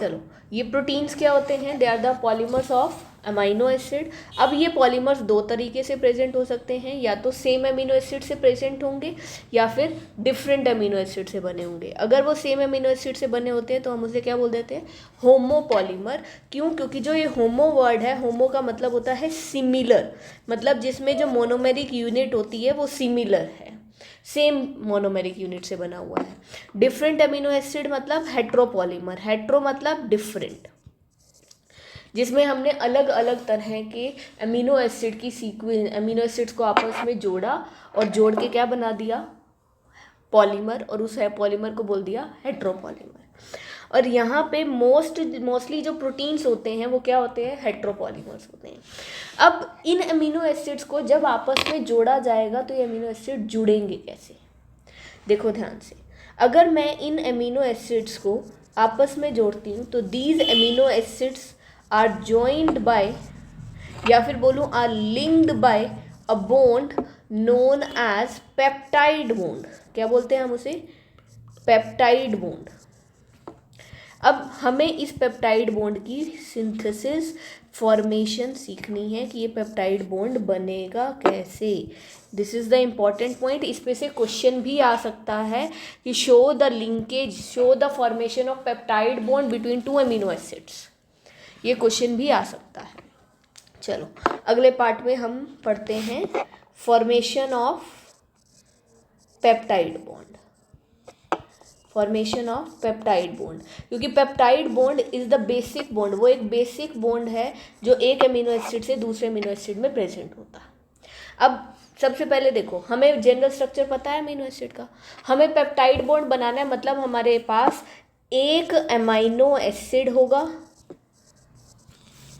चलो, ये प्रोटीन्स क्या होते हैं? They are the polymers of amino acid. अब ये पॉलीमर्स दो तरीके से प्रेजेंट हो सकते हैं, या तो सेम अमीनो एसिड से प्रेजेंट होंगे या फिर डिफरेंट अमीनो एसिड से बने होंगे। अगर वो सेम अमीनो एसिड से बने होते हैं तो हम उसे क्या बोल देते हैं? होमोपॉलीमर। क्यों? क्योंकि जो ये होमो वर्ड है, होमो का मतलब होता है सिमिलर, मतलब जिसमें जो मोनोमेरिक यूनिट होती है वो सिमिलर है, सेम मोनोमेरिक यूनिट से बना हुआ है। डिफरेंट अमीनो एसिड मतलब हेट्रोपॉलीमर, हेट्रो मतलब डिफरेंट, जिसमें हमने अलग अलग तरह के अमीनो एसिड की सीक्वेंस, अमीनो एसिड्स को आपस में जोड़ा और जोड़ के क्या बना दिया? पॉलीमर, और उस पॉलीमर को बोल दिया हेट्रोपॉलीमर। और यहाँ पे मोस्टली जो प्रोटीन्स होते हैं वो क्या होते हैं? हेट्रोपॉलीमर्स होते हैं। अब इन अमीनो एसिड्स को जब आपस में जोड़ा जाएगा तो ये अमीनो एसिड जुड़ेंगे कैसे? देखो ध्यान से, अगर मैं इन अमीनो एसिड्स को आपस में जोड़ती हूँ तो these amino acids are joined by, या फिर बोलूँ are linked by a bond known as peptide bond. क्या बोलते हैं हम उसे? Peptide bond. अब हमें इस पेप्टाइड बॉन्ड की सिंथेसिस, फॉर्मेशन सीखनी है कि ये पेप्टाइड बॉन्ड बनेगा कैसे। This is the important point. इस पे से क्वेश्चन भी आ सकता है कि show the linkage, show the formation of peptide bond between to amino acids. ये क्वेश्चन भी आ सकता है। चलो अगले पार्ट में हम पढ़ते हैं formation of peptide bond. Formation of peptide bond, क्योंकि peptide bond is the basic bond, वो एक बेसिक बॉन्ड है जो एक अमीनो एसिड से दूसरे अमीनो एसिड में प्रेजेंट होता है। अब सबसे पहले देखो, हमें जनरल स्ट्रक्चर पता है अमीनो एसिड का, हमें पेप्टाइड बॉन्ड बनाना है, मतलब हमारे पास एक अमीनो एसिड होगा,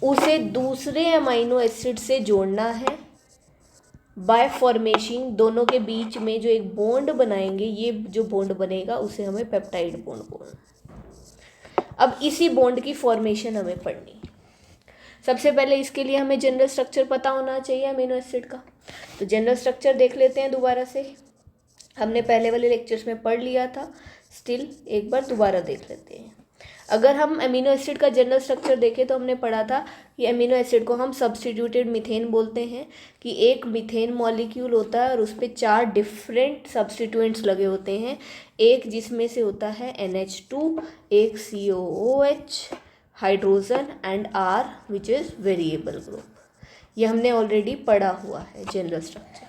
उसे दूसरे अमीनो एसिड से जोड़ना है बाय फॉर्मेशन। दोनों के बीच में जो एक बॉन्ड बनाएंगे, ये जो बॉन्ड बनेगा उसे हमें पेप्टाइड बॉन्ड बोलना। अब इसी बॉन्ड की फॉर्मेशन हमें पढ़नी। सबसे पहले इसके लिए हमें जनरल स्ट्रक्चर पता होना चाहिए अमीनो एसिड का। तो जनरल स्ट्रक्चर देख लेते हैं दोबारा से, हमने पहले वाले लेक्चर्स में पढ़ लिया था, स्टिल एक बार दोबारा देख लेते हैं। अगर हम अमीनो एसिड का जनरल स्ट्रक्चर देखें तो हमने पढ़ा था कि अमीनो एसिड को हम सब्स्टिट्यूटेड मीथेन बोलते हैं, कि एक मीथेन मॉलिक्यूल होता है और उस पर 4 डिफरेंट सब्स्टिट्यूएंट्स लगे होते हैं, एक जिसमें से होता है NH2, एक COOH, hydrogen and R which is variable group. ये हमने ऑलरेडी पढ़ा हुआ है जनरल स्ट्रक्चर।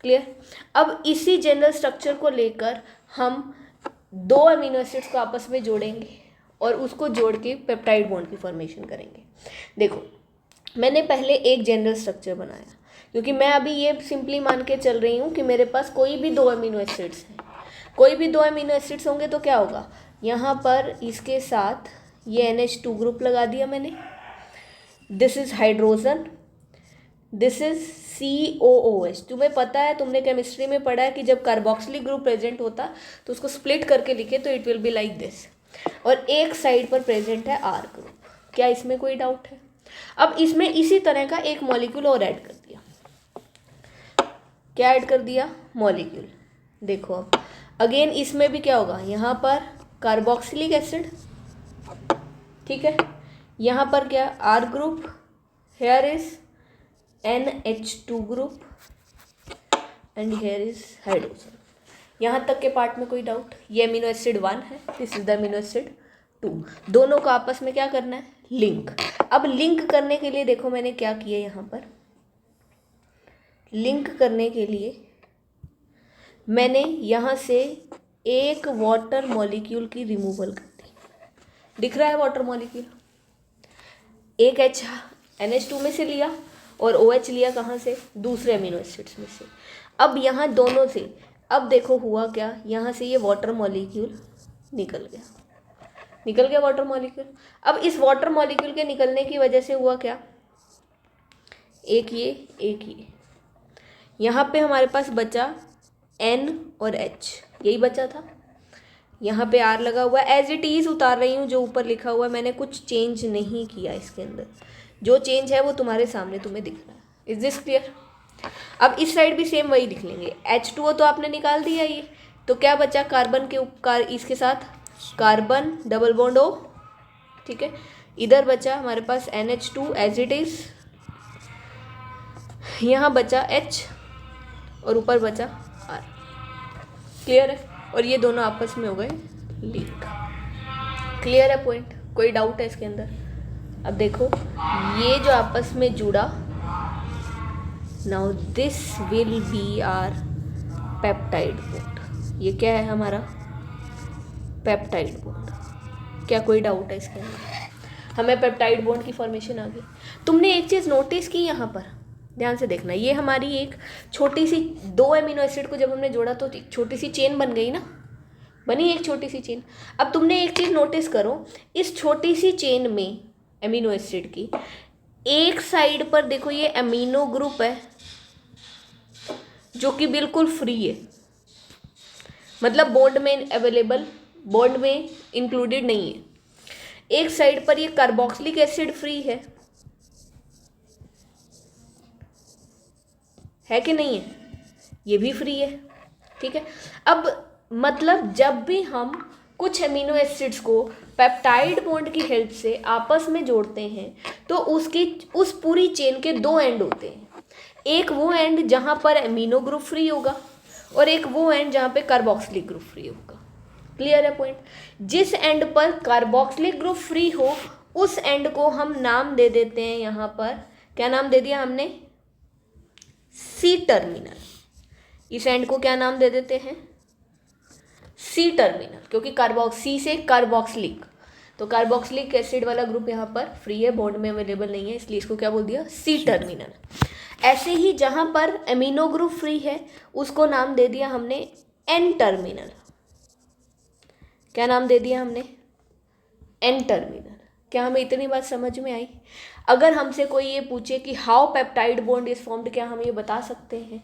क्लियर? अब इसी जनरल स्ट्रक्चर को लेकर हम 2 अमीनो एसिड्स को आपस में जोड़ेंगे और उसको जोड़ के पेप्टाइड बॉन्ड की फॉर्मेशन करेंगे। देखो मैंने पहले एक जनरल स्ट्रक्चर बनाया, क्योंकि मैं अभी ये सिंपली मान के चल रही हूँ कि मेरे पास कोई भी 2 अमीनो एसिड्स हैं, कोई भी 2 अमीनो एसिड्स होंगे तो क्या होगा, यहाँ पर इसके साथ ये NH2 ग्रुप लगा दिया मैंने, this is hydrogen, this is COOH। तुम्हें पता है, तुमने केमिस्ट्री में पढ़ा है कि जब कार्बोक्सिलिक ग्रुप प्रेजेंट होता तो उसको स्प्लिट करके लिखे तो it will be like this, और एक साइड पर प्रेजेंट है R ग्रुप। क्या इसमें कोई डाउट है? अब इसमें इसी तरह का एक मॉलिक्यूल और ऐड कर दिया। क्या ऐड कर दिया? मॉलिक्यूल। देखो अब अगेन इसमें भी क्या होगा, यहाँ पर कार्बोक्सिलिक एसिड, ठीक है, यहाँ पर क्या R group, here is NH2 group and here is hydrogen. यहाँ तक के पार्ट में कोई डाउट? ये अमीनो एसिड 1 है, this is the amino acid 2। दोनों को आपस में क्या करना है? लिंक। अब लिंक करने के लिए देखो मैंने क्या किया, यहाँ पर लिंक करने के लिए मैंने यहाँ से एक वाटर मॉलिक्यूल की रिमूवल कर दी। दिख रहा है वाटर मॉलिक्यूल? एक NH2 में से लिया और OH लिया कहाँ से? दूसरे अमीनो एसिड्स में से। अब यहाँ दोनों से, अब देखो हुआ क्या, यहाँ से ये वाटर मॉलिक्यूल निकल गया वाटर मॉलिक्यूल। अब इस वाटर मॉलिक्यूल के निकलने की वजह से हुआ क्या, एक ये यहाँ पे हमारे पास बचा N और H, यही बचा था। यहाँ पे R लगा हुआ है, एज इट इज़ उतार रही हूँ जो ऊपर लिखा हुआ है, मैंने कुछ चेंज नहीं किया इसके अंदर, जो चेंज है वो तुम्हारे सामने तुम्हें दिख रहा है। Is this clear? अब इस साइड भी सेम वही लिख लेंगे। H2O तो आपने निकाल दिया ये, तो क्या बचा, कार्बन के इसके साथ कार्बन डबल बॉन्ड O, ठीक है। इधर बचा हमारे पास NH2 एज इट इज, यहाँ बचा H और ऊपर बचा R। क्लियर है? और ये दोनों आपस में हो गए लिंक। क्लियर है पॉइंट? कोई डाउट है इसके अंदर? अब देखो ये जो आपस में जुड़ा, now this will be our peptide bond. ये क्या है हमारा? Peptide bond. क्या कोई डाउट है इसके अंदर? हमें पेप्टाइड बॉन्ड की फॉर्मेशन आ गई। तुमने एक चीज़ नोटिस की यहाँ पर, ध्यान से देखना, ये हमारी एक छोटी सी, 2 अमीनो एसिड को जब हमने जोड़ा तो एक छोटी सी चेन बन गई ना, बनी एक छोटी सी चेन। अब तुमने एक चीज़ नोटिस करो, इस छोटी सी चेन में अमीनो एसिड की एक साइड पर देखो ये अमीनो ग्रुप है जो कि बिल्कुल फ्री है, मतलब बॉन्ड में अवेलेबल, बॉन्ड में इंक्लूडेड नहीं है। एक साइड पर ये कार्बोक्सिलिक एसिड फ्री है कि नहीं है? ये भी फ्री है, ठीक है। अब मतलब जब भी हम कुछ अमीनो एसिड्स को पेप्टाइड बॉन्ड की हेल्प से आपस में जोड़ते हैं तो उसकी उस पूरी चेन के 2 एंड होते हैं। एक वो एंड जहाँ पर अमीनो ग्रुप फ्री होगा और एक वो एंड जहाँ पे कार्बोक्सिलिक ग्रुप फ्री होगा। क्लियर है पॉइंट? जिस एंड पर कार्बोक्सिलिक ग्रुप फ्री हो उस एंड को हम नाम दे देते हैं, यहाँ पर क्या नाम दे दिया हमने? C terminal. इस एंड को क्या नाम दे देते हैं? C टर्मिनल, क्योंकि C से कार्बोक्सिलिक, तो कार्बोक्सिलिक एसिड वाला ग्रुप यहाँ पर फ्री है, बॉन्ड में अवेलेबल नहीं है, इसलिए इसको क्या बोल दिया? C terminal. ऐसे ही जहाँ पर अमीनो ग्रुप फ्री है उसको नाम दे दिया हमने N टर्मिनल। क्या नाम दे दिया हमने? N terminal. क्या हमें इतनी बात समझ में आई? अगर हमसे कोई ये पूछे कि how peptide bond is formed, क्या हम ये बता सकते हैं?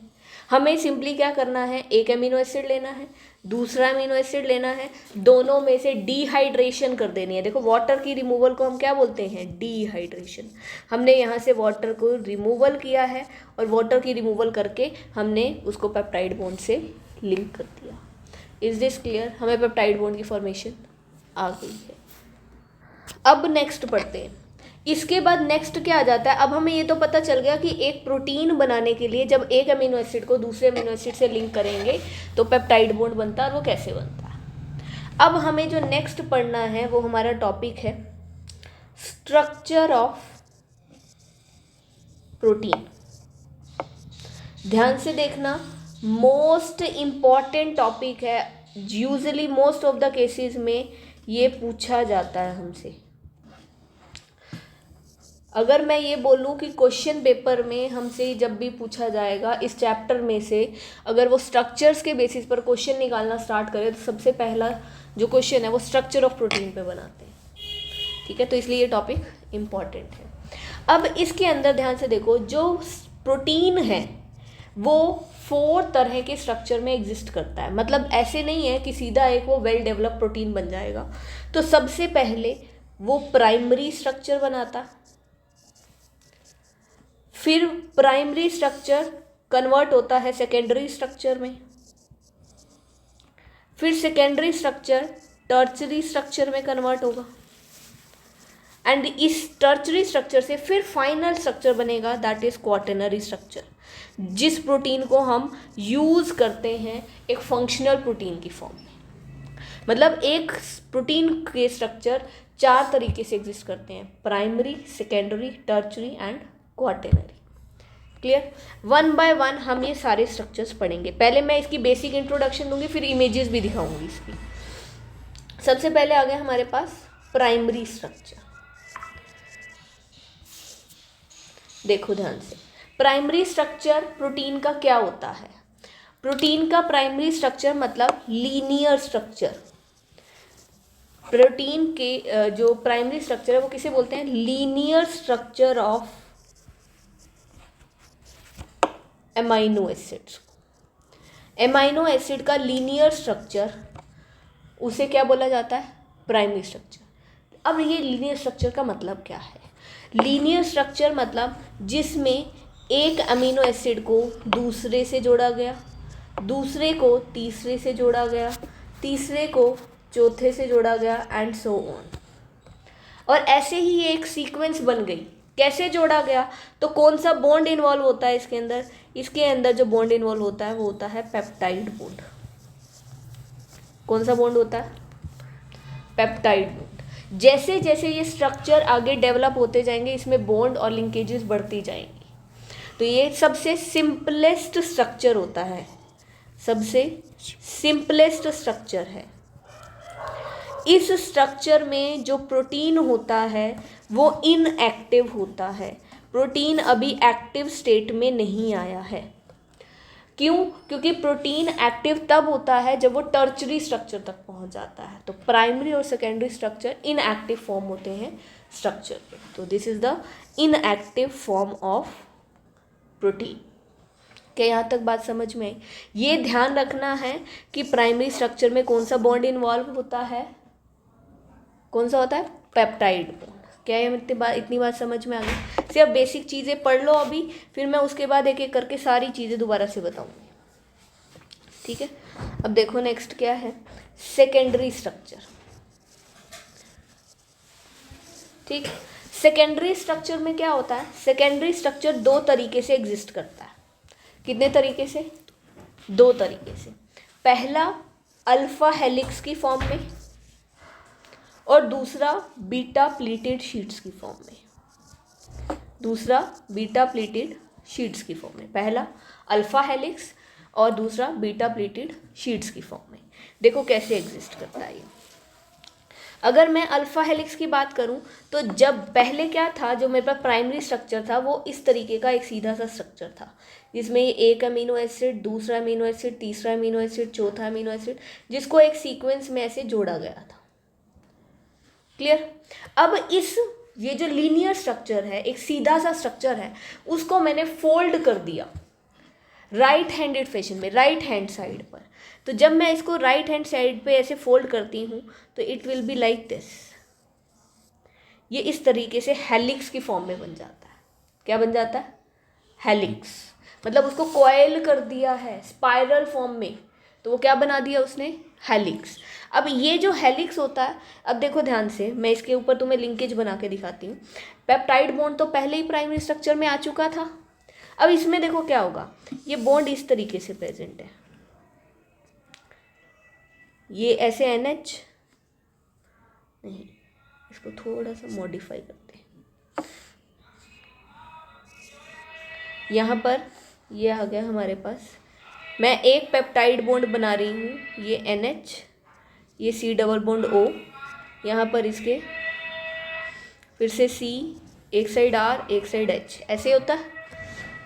हमें सिंपली क्या करना है, एक अमीनो एसिड लेना है, दूसरा अमीनो एसिड लेना है, दोनों में से डिहाइड्रेशन कर देनी है। देखो वाटर की रिमूवल को हम क्या बोलते हैं? डिहाइड्रेशन। हमने यहाँ से वाटर को रिमूवल किया है और वाटर की रिमूवल करके हमने उसको पेप्टाइड बॉन्ड से लिंक कर दिया। Is this clear? हमें पेप्टाइड बॉन्ड की फॉर्मेशन आ गई है। अब नेक्स्ट पढ़ते हैं। इसके बाद नेक्स्ट क्या आ जाता है? अब हमें ये तो पता चल गया कि एक प्रोटीन बनाने के लिए जब एक अमीनो एसिड को दूसरे अमीनो एसिड से लिंक करेंगे तो पेप्टाइड बॉन्ड बनता है, और वो कैसे बनता है। अब हमें जो नेक्स्ट पढ़ना है वो हमारा टॉपिक है स्ट्रक्चर ऑफ प्रोटीन। ध्यान से देखना, मोस्ट इम्पॉर्टेंट टॉपिक है। Usually most of the cases में ये पूछा जाता है हमसे। अगर मैं ये बोलूँ कि क्वेश्चन पेपर में हमसे जब भी पूछा जाएगा इस चैप्टर में से, अगर वो स्ट्रक्चर्स के बेसिस पर क्वेश्चन निकालना स्टार्ट करें तो सबसे पहला जो क्वेश्चन है वो स्ट्रक्चर ऑफ प्रोटीन पे बनाते हैं, ठीक है। तो इसलिए ये टॉपिक इम्पॉर्टेंट है। अब इसके अंदर ध्यान से देखो, जो प्रोटीन है वो 4 तरह के स्ट्रक्चर में एग्जिस्ट करता है। मतलब ऐसे नहीं है कि सीधा एक वो वेल डेवलप प्रोटीन बन जाएगा। तो सबसे पहले वो प्राइमरी स्ट्रक्चर बनाता, फिर प्राइमरी स्ट्रक्चर कन्वर्ट होता है सेकेंडरी स्ट्रक्चर में, फिर सेकेंडरी स्ट्रक्चर टर्चरी स्ट्रक्चर में कन्वर्ट होगा, एंड इस टर्चरी स्ट्रक्चर से फिर फाइनल स्ट्रक्चर बनेगा, दैट इज क्वाटरनरी स्ट्रक्चर, जिस प्रोटीन को हम यूज़ करते हैं एक फंक्शनल प्रोटीन की फॉर्म में। मतलब एक प्रोटीन के स्ट्रक्चर 4 तरीके से एग्जिस्ट करते हैं, primary, secondary, tertiary and quaternary. Clear? 1 by 1 हम ये सारे स्ट्रक्चर्स पढ़ेंगे। पहले मैं इसकी बेसिक इंट्रोडक्शन दूंगी, फिर इमेजेस भी दिखाऊंगी इसकी। सबसे पहले आ गया हमारे पास प्राइमरी स्ट्रक्चर। देखो ध्यान से, प्राइमरी स्ट्रक्चर प्रोटीन का क्या होता है? प्रोटीन का प्राइमरी स्ट्रक्चर मतलब लीनियर स्ट्रक्चर। प्रोटीन के जो प्राइमरी स्ट्रक्चर है वो किसे बोलते हैं? Linear structure of amino acids. Amino acid का लीनियर स्ट्रक्चर, उसे क्या बोला जाता है? Primary structure. अब ये लीनियर स्ट्रक्चर का मतलब क्या है? लीनियर स्ट्रक्चर मतलब जिसमें एक अमीनो एसिड को दूसरे से जोड़ा गया, दूसरे को तीसरे से जोड़ा गया, तीसरे को चौथे से जोड़ा गया, एंड सो ऑन। और ऐसे ही ये एक सीक्वेंस बन गई। कैसे जोड़ा गया, तो कौन सा बॉन्ड इन्वॉल्व होता है इसके अंदर, इसके अंदर जो बॉन्ड इन्वॉल्व होता है वो होता है पेप्टाइड बॉन्ड। कौन सा बॉन्ड होता है, पेप्टाइड बॉन्ड। जैसे जैसे ये स्ट्रक्चर आगे डेवलप होते जाएंगे इसमें बॉन्ड और लिंकेजेस बढ़ती जाएंगी। तो ये सबसे सिंपलेस्ट स्ट्रक्चर होता है, सबसे सिंपलेस्ट स्ट्रक्चर है। इस स्ट्रक्चर में जो प्रोटीन होता है वो इनएक्टिव होता है, प्रोटीन अभी एक्टिव स्टेट में नहीं आया है। क्यों, क्योंकि प्रोटीन एक्टिव तब होता है जब वो टर्चरी स्ट्रक्चर तक पहुंच जाता है। तो प्राइमरी और सेकेंडरी स्ट्रक्चर इनएक्टिव फॉर्म होते हैं स्ट्रक्चर पे। तो this is the inactive form of protein. क्या यहाँ तक बात समझ में आई? ये ध्यान रखना है कि प्राइमरी स्ट्रक्चर में कौन सा बॉन्ड इन्वॉल्व होता है, कौन सा होता है, पेप्टाइड बॉन्ड। क्या ये इतनी बात समझ में आ गई? सिर्फ बेसिक चीज़ें पढ़ लो अभी, फिर मैं उसके बाद एक एक करके सारी चीज़ें दोबारा से बताऊंगी। ठीक है, अब देखो नेक्स्ट क्या है, सेकेंडरी स्ट्रक्चर। ठीक, सेकेंडरी स्ट्रक्चर में क्या होता है, सेकेंडरी स्ट्रक्चर दो तरीके से एग्जिस्ट करता है। कितने तरीके से, दो तरीके से। पहला अल्फा हेलिक्स की फॉर्म में और दूसरा बीटा प्लीटेड शीट्स की फॉर्म में। दूसरा बीटा प्लीटेड शीट्स की फॉर्म में, पहला अल्फा हेलिक्स और दूसरा बीटा प्लीटेड शीट्स की फॉर्म में। देखो कैसे एग्जिस्ट करता है ये। अगर मैं अल्फा हेलिक्स की बात करूं तो जब पहले क्या था, जो मेरे पास प्राइमरी स्ट्रक्चर था वो इस तरीके का एक सीधा सा स्ट्रक्चर था, जिसमें एक अमीनो एसिड, दूसरा अमीनो एसिड, तीसरा अमीनो एसिड, चौथा अमीनो एसिड, जिसको एक सीक्वेंस में ऐसे जोड़ा गया था। क्लियर? अब इस ये जो लीनियर स्ट्रक्चर है, एक सीधा सा स्ट्रक्चर है, उसको मैंने फोल्ड कर दिया राइट हैंडेड फैशन में, राइट हैंड साइड पर। तो जब मैं इसको राइट हैंड साइड पे ऐसे फोल्ड करती हूँ तो it will be like this. ये इस तरीके से हेलिक्स की फॉर्म में बन जाता है। क्या बन जाता है, हेलिक्स। मतलब उसको कॉइल कर दिया है स्पाइरल फॉर्म में, तो वो क्या बना दिया उसने, हेलिक्स। अब ये जो हेलिक्स होता है, अब देखो ध्यान से, मैं इसके ऊपर तुम्हें लिंकेज बना के दिखाती हूँ। पेप्टाइड बॉन्ड तो पहले ही प्राइमरी स्ट्रक्चर में आ चुका था। अब इसमें देखो क्या होगा, ये बॉन्ड इस तरीके से प्रेजेंट है, ये ऐसे NH नहीं, इसको थोड़ा सा मॉडिफाई करते हैं। यहाँ पर ये आ गया हमारे पास, मैं एक पेप्टाइड बॉन्ड बना रही हूँ, ये NH, ये C डबल बॉन्ड O, यहाँ पर इसके फिर से C, एक साइड R, एक साइड H, ऐसे होता है।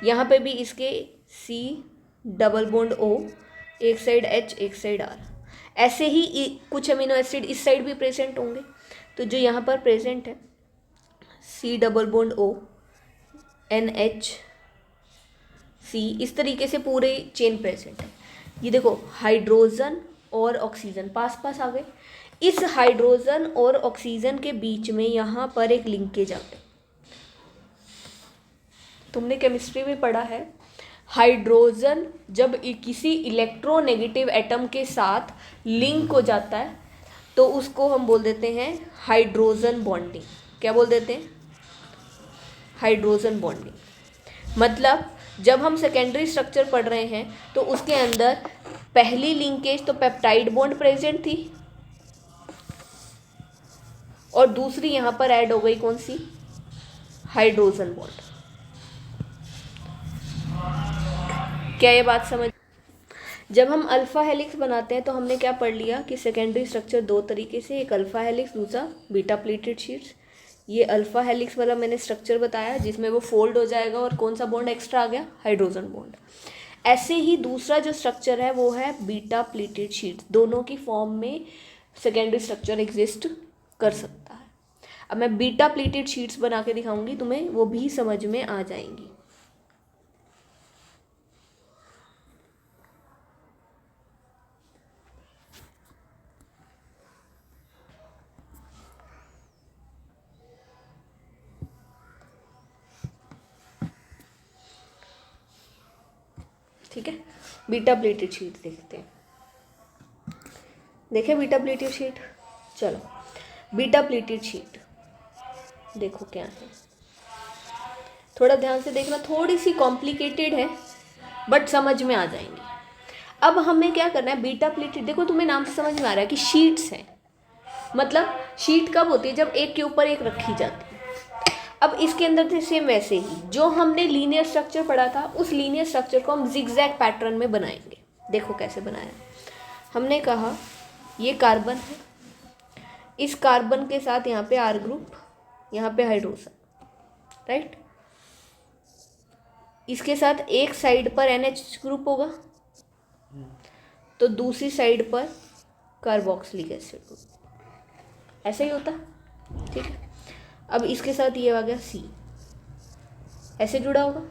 यहाँ पे भी इसके C डबल बॉन्ड O, एक साइड H, एक साइड R। ऐसे ही कुछ अमीनो एसिड इस साइड भी प्रेजेंट होंगे। तो जो यहाँ पर प्रेजेंट है, C double bond O, NH, C, इस तरीके से पूरे चेन प्रेजेंट है। ये देखो हाइड्रोजन और ऑक्सीजन पास पास आ गए। इस हाइड्रोजन और ऑक्सीजन के बीच में यहाँ पर एक लिंकेज आ गई। तुमने केमिस्ट्री में पढ़ा है, हाइड्रोजन जब किसी इलेक्ट्रोनेगेटिव एटम के साथ लिंक हो जाता है तो उसको हम बोल देते हैं हाइड्रोजन बॉन्डिंग। क्या बोल देते हैं, हाइड्रोजन बॉन्डिंग। मतलब जब हम सेकेंडरी स्ट्रक्चर पढ़ रहे हैं तो उसके अंदर पहली लिंकेज तो पेप्टाइड बॉन्ड प्रेजेंट थी और दूसरी यहाँ पर ऐड हो गई कौन सी, हाइड्रोजन बॉन्ड। क्या ये बात समझ? जब हम अल्फा हेलिक्स बनाते हैं तो हमने क्या पढ़ लिया कि सेकेंडरी स्ट्रक्चर दो तरीके से, एक अल्फा हेलिक्स, दूसरा बीटा प्लीटेड शीट्स। ये अल्फा हेलिक्स वाला मैंने स्ट्रक्चर बताया जिसमें वो फोल्ड हो जाएगा और कौन सा बॉन्ड एक्स्ट्रा आ गया, हाइड्रोजन बॉन्ड। ऐसे ही दूसरा जो स्ट्रक्चर है वो है बीटा प्लीटेड शीट्स। दोनों की फॉर्म में सेकेंडरी स्ट्रक्चर एग्जिस्ट कर सकता है। अब मैं बीटा प्लीटेड शीट्स बना के दिखाऊंगी तुम्हें, वो भी समझ में आ जाएंगी। ठीक है, बीटा प्लेटेड शीट देखते हैं। देखें बीटा प्लेटेड शीट, चलो बीटा प्लेटेड शीट। देखो क्या है, थोड़ा ध्यान से देखना, थोड़ी सी कॉम्प्लिकेटेड है बट समझ में आ जाएंगी। अब हमें क्या करना है, बीटा प्लेटेड, देखो तुम्हें नाम से समझ में आ रहा है कि शीट्स हैं, मतलब शीट कब होती है, जब एक के ऊपर एक रखी जाती है। अब इसके अंदर से सेम वैसे ही जो हमने लीनियर स्ट्रक्चर पढ़ा था, उस लीनियर स्ट्रक्चर को हम जिगजैग पैटर्न में बनाएंगे। देखो कैसे बनाया, हमने कहा ये कार्बन है, इस कार्बन के साथ यहाँ पे आर ग्रुप, यहाँ पे हाइड्रोजन, राइट। इसके साथ एक साइड पर NH ग्रुप होगा, तो दूसरी साइड पर कार्बोक्सिलिक एसिड ग्रुप, ऐसा ही होता, ठीक है। अब इसके साथ ये आ गया C, ऐसे जुड़ा होगा।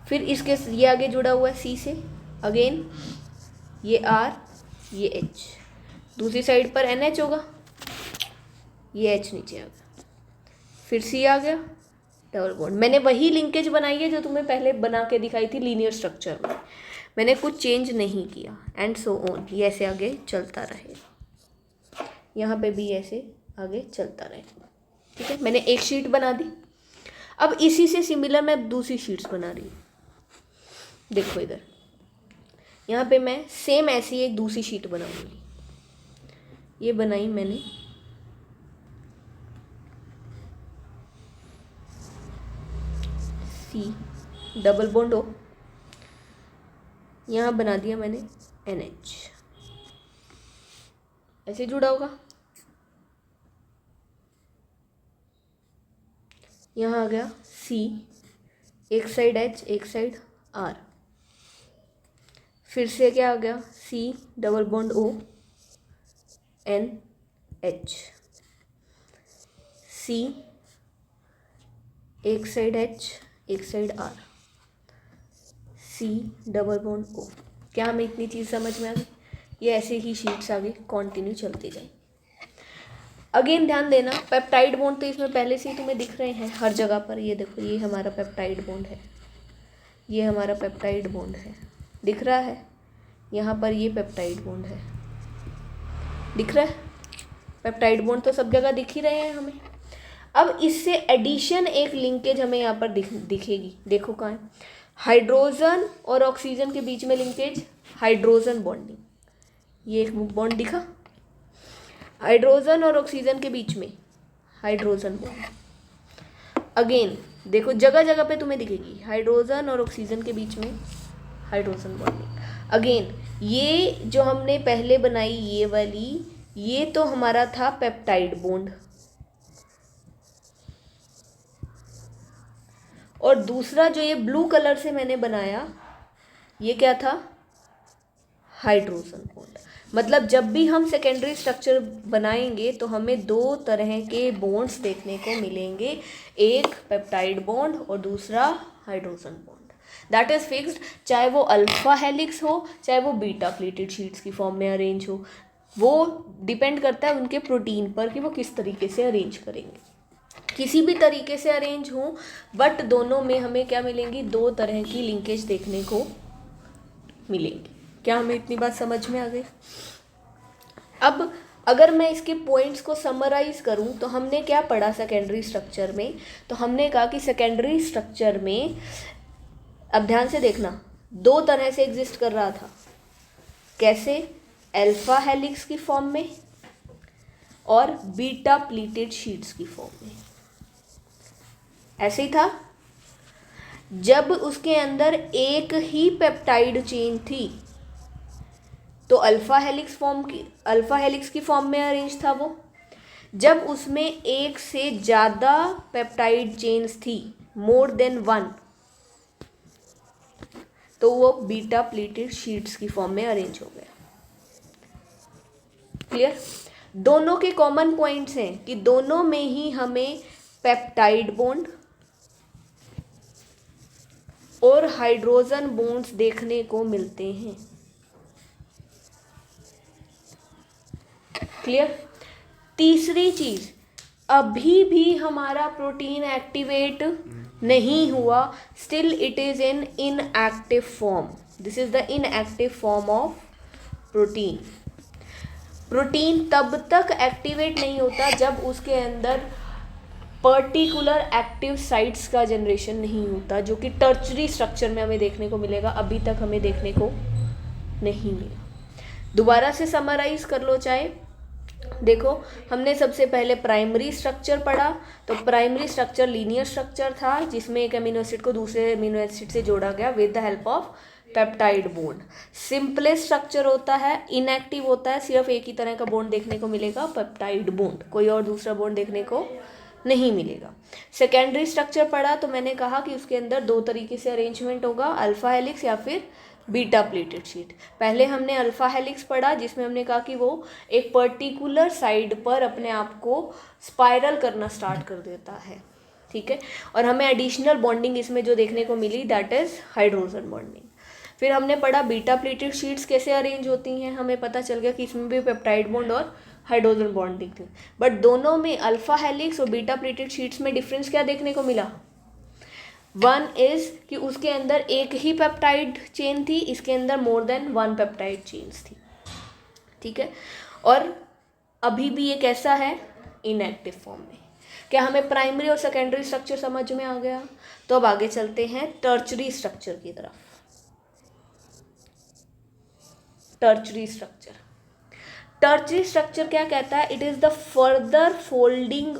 फिर इसके ये आगे जुड़ा हुआ है C से, अगेन ये R, ये H, दूसरी साइड पर NH होगा, ये H नीचे आ गया, फिर C आ गया, डबल बॉन्ड। मैंने वही लिंकेज बनाई है जो तुम्हें पहले बना के दिखाई थी लीनियर स्ट्रक्चर में, मैंने कुछ चेंज नहीं किया, एंड सो ऑन, ये ऐसे आगे चलता रहेगा, यहाँ पे भी ऐसे आगे चलता रहेगा, ठीक है। मैंने एक शीट बना दी। अब इसी से सिमिलर मैं दूसरी शीट्स बना रही हूँ, देखो इधर, यहाँ पे मैं सेम ऐसी एक दूसरी शीट बनाऊंगी। ये बनाई मैंने, C डबल बॉन्ड O, यहाँ बना दिया मैंने NH, ऐसे जुड़ा होगा। यहाँ आ गया C, एक साइड H, एक साइड R, फिर से क्या आ गया, C double bond O, NH, C, एक साइड H, एक side R, C double bond O। क्या हमें इतनी चीज़ समझ में आ गई? ये ऐसे ही शीट्स आगे कंटिन्यू चलती जाए। अगेन ध्यान देना, पेप्टाइड बॉन्ड तो इसमें पहले से ही तुम्हें दिख रहे हैं हर जगह पर। ये देखो, ये हमारा पेप्टाइड बॉन्ड है, ये हमारा पेप्टाइड बॉन्ड है, दिख रहा है। यहाँ पर ये पेप्टाइड बॉन्ड है, दिख रहा है। पेप्टाइड बॉन्ड तो सब जगह दिख ही रहे हैं हमें। अब इससे एडिशन एक लिंकेज हमें यहाँ पर दिखेगी, देखो कहाँ है, हाइड्रोजन और ऑक्सीजन के बीच में लिंकेज, हाइड्रोजन बॉन्डिंग, ये एक बॉन्ड दिखा, हाइड्रोजन और ऑक्सीजन के बीच में हाइड्रोजन बॉन्ड। अगेन देखो, जगह जगह पे तुम्हें दिखेगी हाइड्रोजन और ऑक्सीजन के बीच में हाइड्रोजन बॉन्डिंग। अगेन ये जो हमने पहले बनाई ये वाली, ये तो हमारा था पेप्टाइड बॉन्ड, और दूसरा जो ये ब्लू कलर से मैंने बनाया ये क्या था, हाइड्रोजन बॉन्ड। मतलब जब भी हम सेकेंडरी स्ट्रक्चर बनाएंगे तो हमें दो तरह के बॉन्ड्स देखने को मिलेंगे, एक पेप्टाइड बॉन्ड और दूसरा hydrogen bond. That is fixed, चाहे वो अल्फा हेलिक्स हो चाहे वो बीटा प्लेटेड शीट्स की फॉर्म में अरेंज हो, वो डिपेंड करता है उनके प्रोटीन पर कि वो किस तरीके से अरेंज करेंगे। किसी भी तरीके से अरेंज हो, बट दोनों में हमें क्या मिलेंगी, दो तरह की लिंकेज देखने को मिलेंगी। क्या हमें इतनी बात समझ में आ गई? अब अगर मैं इसके पॉइंट्स को समराइज करूं तो हमने क्या पढ़ा सेकेंडरी स्ट्रक्चर में, तो हमने कहा कि सेकेंडरी स्ट्रक्चर में, अब ध्यान से देखना, दो तरह से एग्जिस्ट कर रहा था। कैसे? अल्फा हेलिक्स की फॉर्म में और बीटा प्लीटेड शीट्स की फॉर्म में। ऐसे ही था। जब उसके अंदर एक ही पेप्टाइड चेन थी तो अल्फा हेलिक्स की फॉर्म में अरेंज था वो। जब उसमें एक से ज़्यादा पेप्टाइड चेन्स थी, मोर देन वन, तो वो बीटा प्लीटेड शीट्स की फॉर्म में अरेंज हो गया। क्लियर? दोनों के कॉमन पॉइंट्स हैं कि दोनों में ही हमें पेप्टाइड बॉन्ड और हाइड्रोजन बॉन्ड्स देखने को मिलते हैं। क्लियर? तीसरी चीज, अभी भी हमारा प्रोटीन एक्टिवेट नहीं हुआ, still it is in inactive form. This is the inactive form of protein. Protein तब तक एक्टिवेट नहीं होता जब उसके अंदर पर्टिकुलर एक्टिव साइट्स का जनरेशन नहीं होता, जो कि टर्चरी स्ट्रक्चर में हमें देखने को मिलेगा, अभी तक हमें देखने को नहीं मिला। दोबारा से समराइज कर लो चाहे। देखो, हमने सबसे पहले प्राइमरी स्ट्रक्चर पढ़ा, तो प्राइमरी स्ट्रक्चर लीनियर स्ट्रक्चर था जिसमें एक अमीनो एसिड को दूसरे अमीनो एसिड से जोड़ा गया with the help of peptide bond. Simplest structure होता है, इनएक्टिव होता है, सिर्फ एक ही तरह का बॉन्ड देखने को मिलेगा, पेप्टाइड बॉन्ड, कोई और दूसरा बॉन्ड देखने को नहीं मिलेगा। सेकेंडरी स्ट्रक्चर पढ़ा तो मैंने कहा कि उसके अंदर दो तरीके से अरेंजमेंट होगा, अल्फा हेलिक्स या फिर बीटा प्लेटेड शीट। पहले हमने अल्फा हेलिक्स पढ़ा जिसमें हमने कहा कि वो एक पर्टिकुलर साइड पर अपने आप को स्पाइरल करना स्टार्ट कर देता है, ठीक है। और हमें एडिशनल बॉन्डिंग इसमें जो देखने को मिली दैट इज हाइड्रोजन बॉन्डिंग। फिर हमने पढ़ा बीटा प्लेटेड शीट्स कैसे अरेंज होती हैं, हमें पता चल गया कि इसमें भी पेप्टाइड बॉन्ड और हाइड्रोजन बॉन्डिंग थी। बट दोनों में अल्फा हेलिक्स और बीटा प्लेटेड शीट्स में डिफरेंस क्या देखने को मिला? वन इज कि उसके अंदर एक ही पेप्टाइड चेन थी, इसके अंदर more than one peptide chains थी, ठीक है। और अभी भी ये कैसा है? इनएक्टिव फॉर्म में। क्या हमें प्राइमरी और सेकेंडरी स्ट्रक्चर समझ में आ गया? तो अब आगे चलते हैं टर्चरी स्ट्रक्चर की तरफ। टर्चरी स्ट्रक्चर, टर्चरी स्ट्रक्चर क्या कहता है? It is the further folding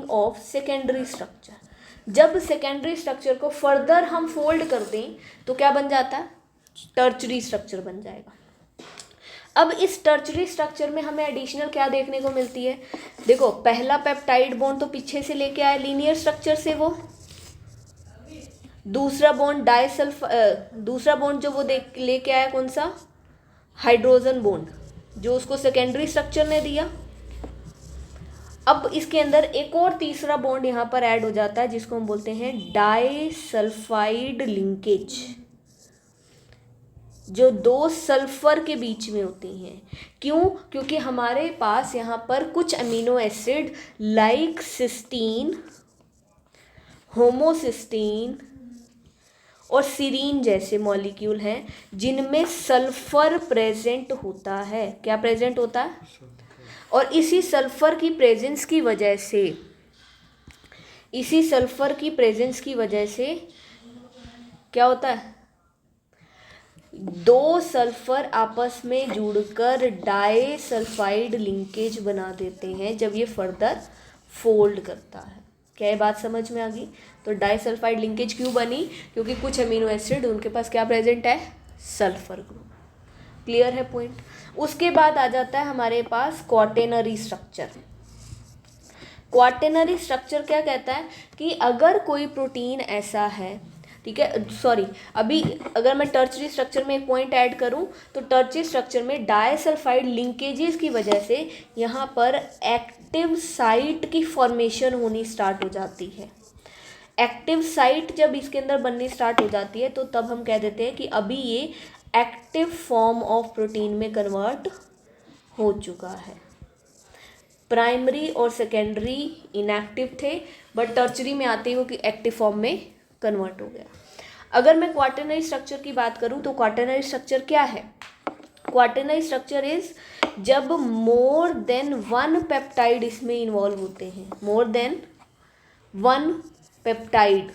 of secondary structure. जब सेकेंडरी स्ट्रक्चर को फर्दर हम फोल्ड कर दें तो क्या बन जाता है? टर्चरी स्ट्रक्चर बन जाएगा। अब इस टर्चरी स्ट्रक्चर में हमें एडिशनल क्या देखने को मिलती है? देखो, पहला पेप्टाइड बॉन्ड तो पीछे से लेके आया लीनियर स्ट्रक्चर से, वो दूसरा बॉन्ड जो वो लेके आया कौन सा? हाइड्रोजन बॉन्ड, जो उसको सेकेंडरी स्ट्रक्चर ने दिया। अब इसके अंदर एक और तीसरा बॉन्ड यहाँ पर ऐड हो जाता है जिसको हम बोलते हैं डाइसल्फाइड लिंकेज, जो दो सल्फर के बीच में होती हैं। क्यों? क्योंकि हमारे पास यहाँ पर कुछ amino acid like cysteine, homocysteine और सीरीन जैसे मॉलिक्यूल हैं जिनमें सल्फर प्रेजेंट होता है। क्या प्रेजेंट होता है? और इसी सल्फर की प्रेजेंस की वजह से क्या होता है? दो सल्फर आपस में जुड़कर डाइसल्फाइड लिंकेज बना देते हैं जब ये फर्दर फोल्ड करता है। क्या ये बात समझ में आ गई? तो डाइसल्फाइड लिंकेज क्यों बनी? क्योंकि कुछ अमीनो एसिड उनके पास क्या प्रेजेंट है? Sulphur group. क्लियर है पॉइंट? उसके बाद आ जाता है हमारे पास क्वाटेनरी स्ट्रक्चर। क्वाटेनरी स्ट्रक्चर क्या कहता है कि अगर कोई प्रोटीन ऐसा है, ठीक है, सॉरी, अभी अगर मैं टर्चरी स्ट्रक्चर में एक पॉइंट ऐड करूं तो टर्चरी स्ट्रक्चर में डाइसल्फाइड लिंकेजेस की वजह से यहाँ पर एक्टिव साइट की फॉर्मेशन होनी स्टार्ट हो जाती है। एक्टिव साइट जब इसके अंदर बननी स्टार्ट हो जाती है तो तब हम कह देते हैं कि अभी ये एक्टिव फॉर्म ऑफ प्रोटीन में कन्वर्ट हो चुका है। प्राइमरी और सेकेंडरी इनएक्टिव थे, बट टर्चरी में आते ही वो कि एक्टिव फॉर्म में कन्वर्ट हो गया। अगर मैं क्वाटरनरी स्ट्रक्चर की बात करूं तो क्वाटरनरी स्ट्रक्चर क्या है? क्वाटरनरी स्ट्रक्चर इज जब मोर देन वन पेप्टाइड इसमें इन्वॉल्व होते हैं, मोर देन वन पेप्टाइड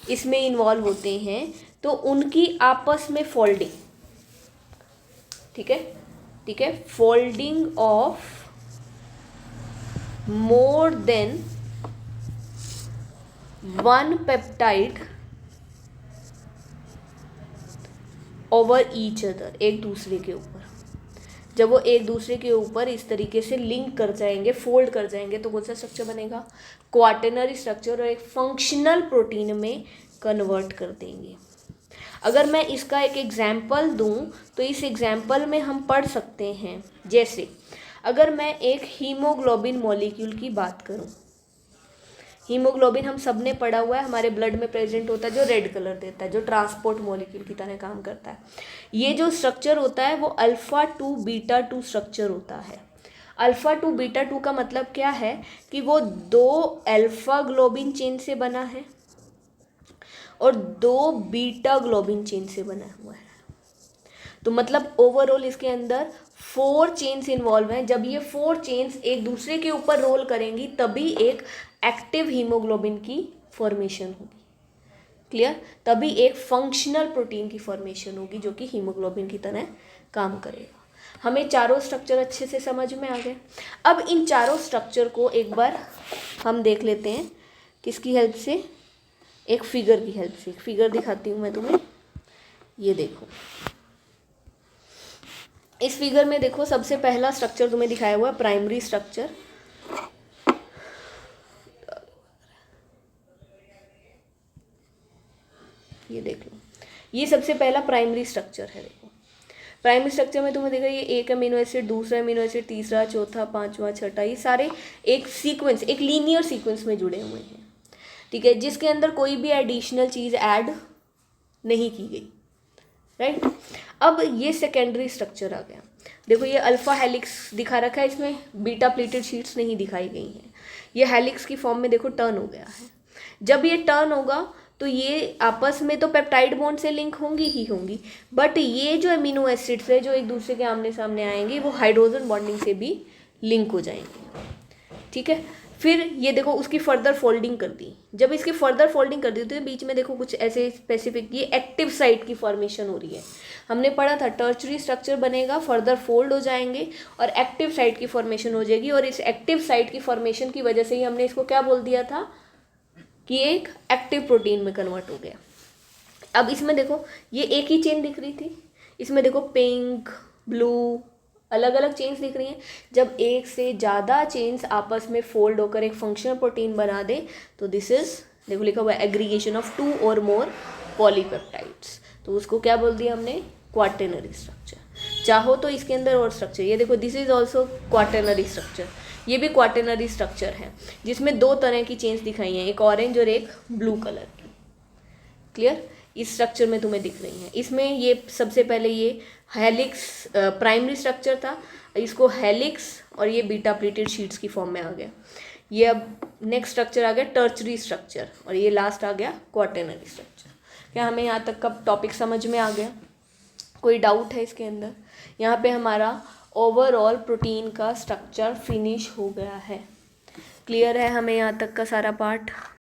इसमें इन्वॉल्व होते हैं तो उनकी आपस में फोल्डिंग, ठीक है, folding of more than one peptide over each other, एक दूसरे के ऊपर। जब वो एक दूसरे के ऊपर इस तरीके से लिंक कर जाएंगे, फोल्ड कर जाएंगे, तो कौन सा स्ट्रक्चर बनेगा? क्वाटरनरी स्ट्रक्चर, और एक फंक्शनल प्रोटीन में कन्वर्ट कर देंगे। अगर मैं इसका एक एग्जाम्पल दूं तो इस एग्जाम्पल में हम पढ़ सकते हैं, जैसे अगर मैं एक हीमोग्लोबिन मॉलिक्यूल की बात करूं, हीमोग्लोबिन हम सब ने पढ़ा हुआ है, हमारे ब्लड में प्रेजेंट होता है, जो रेड कलर देता है, जो ट्रांसपोर्ट मॉलिक्यूल की तरह काम करता है। ये जो स्ट्रक्चर होता है वो alpha two beta two structure होता है। अल्फ़ा टू बीटा टू का मतलब क्या है कि वो दो अल्फ़ा ग्लोबिन चेन से बना है और दो बीटा ग्लोबिन चेन से बना हुआ है। तो मतलब ओवरऑल इसके अंदर 4 चेन्स इन्वॉल्व हैं। जब ये 4 चेन्स एक दूसरे के ऊपर रोल करेंगी तभी एक एक्टिव हीमोग्लोबिन की फॉर्मेशन होगी। क्लियर? तभी एक फंक्शनल प्रोटीन की फॉर्मेशन होगी जो कि हीमोग्लोबिन की तरह काम करेगा। हमें चारों स्ट्रक्चर अच्छे से समझ में आ गए। अब इन चारों स्ट्रक्चर को एक बार हम देख लेते हैं किसकी हेल्प से, एक फिगर की हेल्प से। फिगर दिखाती हूँ मैं तुम्हें, ये देखो। इस फिगर में देखो सबसे पहला स्ट्रक्चर तुम्हें दिखाया हुआ है प्राइमरी स्ट्रक्चर। ये देख लो, ये सबसे पहला प्राइमरी स्ट्रक्चर है। देखो प्राइमरी स्ट्रक्चर में तुम्हें दिख रहा है ये एक अमीनो एसिड, दूसरा अमीनो एसिड, तीसरा, चौथा, पांचवा, छठा, ये सारे एक सीक्वेंस, एक लीनियर सीक्वेंस में जुड़े हुए हैं। ठीक है, जिसके अंदर कोई भी एडिशनल चीज़ ऐड नहीं की गई। राइट? अब ये सेकेंडरी स्ट्रक्चर आ गया। देखो ये अल्फा हेलिक्स दिखा रखा है, इसमें बीटा प्लेटेड शीट्स नहीं दिखाई गई हैं। ये हेलिक्स की फॉर्म में देखो टर्न हो गया है। जब ये टर्न होगा तो ये आपस में तो पेप्टाइड बॉन्ड से लिंक होंगी ही होंगी, बट ये जो अमीनो एसिड्स है जो एक दूसरे के आमने सामने आएंगे वो हाइड्रोजन बॉन्डिंग से भी लिंक हो जाएंगे। ठीक है, फिर ये देखो उसकी फर्दर फोल्डिंग कर दी। जब इसकी फर्दर फोल्डिंग कर दी तो बीच में देखो कुछ ऐसे स्पेसिफिक, ये एक्टिव साइट की फॉर्मेशन हो रही है। हमने पढ़ा था टर्चरी स्ट्रक्चर बनेगा, फर्दर फोल्ड हो जाएंगे और एक्टिव साइट की फॉर्मेशन हो जाएगी। और इस एक्टिव साइट की फॉर्मेशन की वजह से ही हमने इसको क्या बोल दिया था कि एक एक्टिव प्रोटीन में कन्वर्ट हो गया। अब इसमें देखो ये एक ही चेन दिख रही थी, इसमें देखो पिंक, ब्लू, अलग अलग चेन्स दिख रही हैं। जब एक से ज़्यादा चेन्स आपस में फोल्ड होकर एक फंक्शनल प्रोटीन बना दे तो दिस इज, देखो लिखा हुआ है एग्रीगेशन ऑफ 2 और मोर पॉलीपेप्टाइड्स, तो उसको क्या बोल दिया हमने, क्वाटर्नरी स्ट्रक्चर। चाहो तो इसके अंदर और स्ट्रक्चर, ये देखो this is also quaternary structure, ये भी क्वाटर्नरी स्ट्रक्चर है जिसमें 2 तरह की चेन्स दिखाई हैं, एक ऑरेंज और एक ब्लू कलर की। क्लियर? इस स्ट्रक्चर में तुम्हें दिख रही हैं। इसमें ये सबसे पहले ये हेलिक्स प्राइमरी स्ट्रक्चर था, इसको हेलिक्स और ये बीटा प्लेटेड शीट्स की फॉर्म में आ गया। ये अब नेक्स्ट स्ट्रक्चर आ गया टर्चरी स्ट्रक्चर और ये लास्ट आ गया क्वाटर्नरी स्ट्रक्चर। क्या हमें यहाँ तक का टॉपिक समझ में आ गया? कोई डाउट है इसके अंदर? यहाँ पे हमारा ओवरऑल प्रोटीन का स्ट्रक्चर फिनिश हो गया है। क्लियर है हमें यहाँ तक का सारा पार्ट?